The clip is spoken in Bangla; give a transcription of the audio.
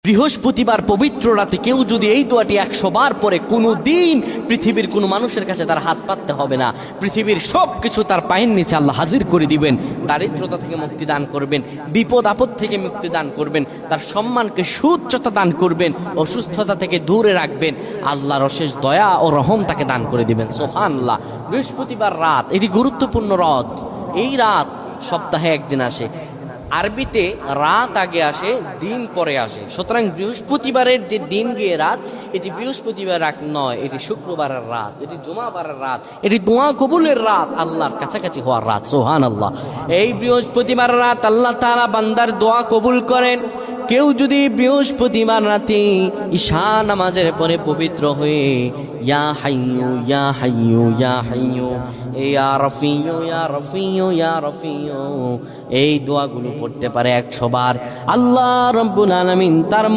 বৃহস্পতিবার পবিত্র রাতে কেউ যদি এই দোয়াটি 100 বার পরে কোনো দিন পৃথিবীর কোনো মানুষের কাছে তার হাত পাততে হবে না। পৃথিবীর সব কিছু তার পায়ের নিচে আল্লাহ হাজির করে দিবেন। দারিদ্রতা থেকে মুক্তি দান করবেন, বিপদ আপদ থেকে মুক্তি দান করবেন, তার সম্মানকে সুউচ্চতা দান করবেন, অসুস্থতা থেকে দূরে রাখবেন। আল্লাহর অশেষ দয়া ও রহম তাকে দান করে দিবেন। সুবহানাল্লাহ। বৃহস্পতিবার রাত এটি গুরুত্বপূর্ণ রাত। এই রাত সপ্তাহে একদিন আসে। আরবিতে রাত আগে আসে, দিন পরে আসে। সুতরাং বৃহস্পতিবারের যে দিন গিয়ে রাত, এটি বৃহস্পতিবার রাত নয়, এটি শুক্রবারের রাত, এটি জুমাবারের রাত, এটি দোয়া কবুলের রাত, আল্লাহর কাছাকাছি হওয়ার রাত। সুবহানাল্লাহ। এই বৃহস্পতিবার রাত আল্লাহ তাআলা বান্দার দোয়া কবুল করেন। কেউ যদি বৃহস্পতিবার রাতে ঈশা নামাজের পরে পবিত্র হয়ে ইয়া হাইয়ু ইয়া হাইয়ু ইয়া হাইয়ু ইয়া রফিয়ু ইয়া রফিয়ু ইয়া রফিয়ু এই দোয়াগুলো পড়তে পারে 100 বার, আল্লাহ রাব্বুল আলামিন তার